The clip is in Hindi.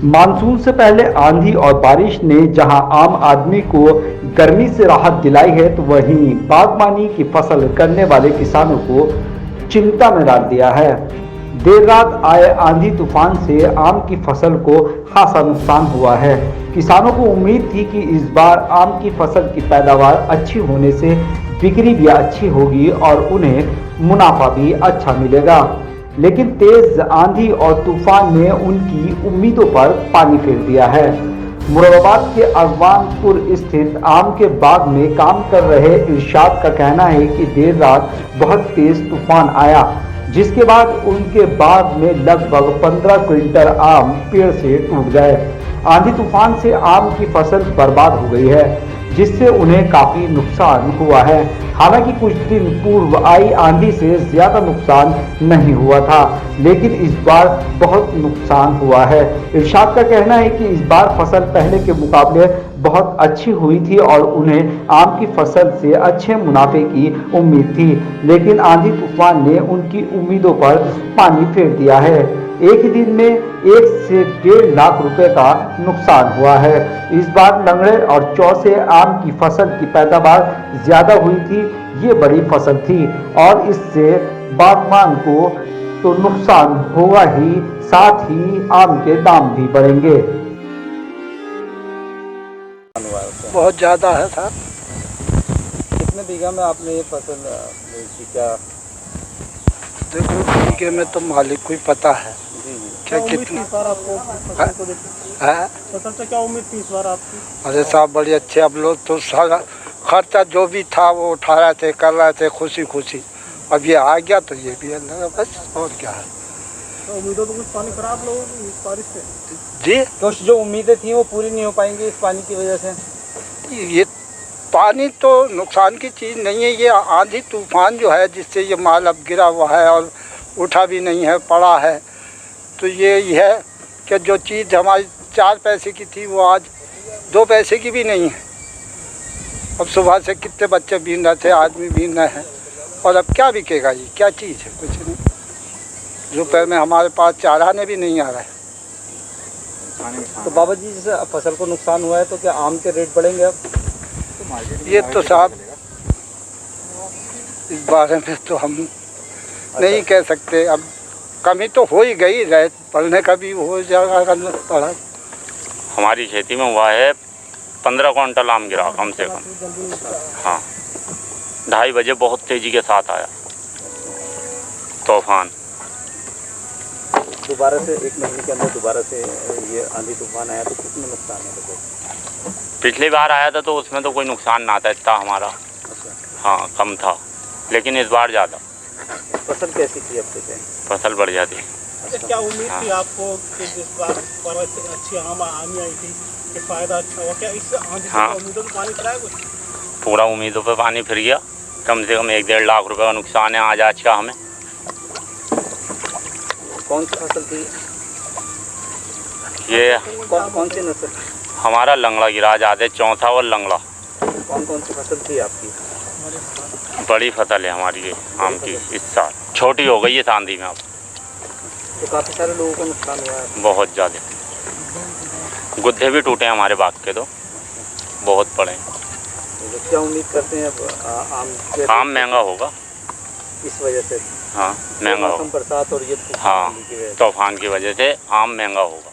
मानसून से पहले आंधी और बारिश ने जहां आम आदमी को गर्मी से राहत दिलाई है, तो वहीं बागबानी की फसल करने वाले किसानों को चिंता में डाल दिया है। देर रात आए आंधी तूफान से आम की फसल को खासा नुकसान हुआ है। किसानों को उम्मीद थी कि इस बार आम की फसल की पैदावार अच्छी होने से बिक्री भी अच्छी होगी और उन्हें मुनाफा भी अच्छा मिलेगा, लेकिन तेज आंधी और तूफान ने उनकी उम्मीदों पर पानी फेर दिया है। मुरादाबाद के अगवानपुर स्थित आम के बाग में काम कर रहे इरशाद का कहना है कि देर रात बहुत तेज तूफान आया, जिसके बाद उनके बाग में लगभग 15 क्विंटल आम पेड़ से टूट गए। आंधी तूफान से आम की फसल बर्बाद हो गई है, जिससे उन्हें काफी नुकसान हुआ है। हालांकि कुछ दिन पूर्व आई आंधी से ज्यादा नुकसान नहीं हुआ था, लेकिन इस बार बहुत नुकसान हुआ है। इरशाद का कहना है कि इस बार फसल पहले के मुकाबले बहुत अच्छी हुई थी और उन्हें आम की फसल से अच्छे मुनाफे की उम्मीद थी, लेकिन आंधी तूफान ने उनकी उम्मीदों पर पानी फेर दिया है। एक ही दिन में 1 से 1.5 लाख रुपए का नुकसान हुआ है। इस बार लंगड़े और चौसे आम की फसल की पैदावार ज्यादा हुई थी। ये बड़ी फसल थी और इससे बागबान को तो नुकसान होगा ही, साथ ही आम के दाम भी बढ़ेंगे। बहुत ज़्यादा है सर। कितने बीघा में आपने ये फसल बेची? क्या देखो, बीघे में तो मालिक को ही पता है। जी क्या कितनी बार आपको फसल से क्या उम्मीद थी इस बार आपकी? अरे साहब बड़े अच्छे, अब लोग तो सारा खर्चा जो भी था वो उठा रहे थे, कर रहे थे खुशी खुशी। अब ये आ गया तो ये भी अल्लाह बस, और क्या है। तो उम्मीदों तो कुछ पानी खराब लोगों की इस बारिश से जी, तो जो उम्मीदें थी वो पूरी नहीं हो पाएंगी इस पानी की वजह से। ये पानी तो नुकसान की चीज़ नहीं है, ये आंधी तूफान जो है जिससे ये माल अब गिरा हुआ है और उठा भी नहीं है, पड़ा है। तो ये है कि जो चीज़ हमारी 4 पैसे की थी वो आज 2 पैसे की भी नहीं है। अब सुबह से कितने बच्चे बीन रहे थे, आदमी बीन रहे हैं, और अब क्या बिकेगा? ये क्या चीज़ है? कुछ नहीं। रुपये में हमारे पास चाराने भी नहीं आ रहा है। तो बाबा जी, जैसे फसल को नुकसान हुआ है तो क्या आम के रेट बढ़ेंगे अब? ये तो साहब इस बारे में तो हम नहीं कह सकते। अब कमी तो हो ही गई, रेट बढ़ने का भी हो जाएगा पड़ा। हमारी खेती में हुआ है 15 क्विंटल आम गिरा कम से कम। हाँ, 2:30 बजे बहुत तेज़ी के साथ आया तूफान। दोबारा से 1 महीने के अंदर दोबारा से ये आंधी तूफान आया तो कितने नुकसान है लोगों को? पिछली बार आया था तो उसमें तो कोई नुकसान ना था इतना हमारा। हाँ, कम था, लेकिन इस बार ज़्यादा। फसल कैसी थी अब से? फसल बढ़िया थी। क्या उम्मीद थी आपको कि जिस बार अच्छी आमी आई थी कि फ़ायदा अच्छा हुआ? क्या इससे आंधी उम्मीदों पर पानी फिराया कुछ? पूरा उम्मीदों पे पानी फिर गया। कम से कम 1-1.5 लाख रुपए का नुकसान है आज का हमें। कौन सी फसल थी ये? कौन सी नस्ल? हमारा लंगड़ा गिरा जाते, चौथा और लंगड़ा। कौन सी फसल थी आपकी? बड़ी फसल है हमारी ये आम की। इस साल छोटी हो गई है आंधी में। अब तो काफ़ी सारे लोगों को नुकसान हुआ है। बहुत ज़्यादा गुद्दे भी टूटे हैं हमारे बाग के, तो बहुत पड़े। तो क्या उम्मीद करते हैं अब आम महंगा होगा इस वजह से? हाँ, महंगा होगा। बरसात और ये हाँ, तूफान की वजह से आम महंगा होगा।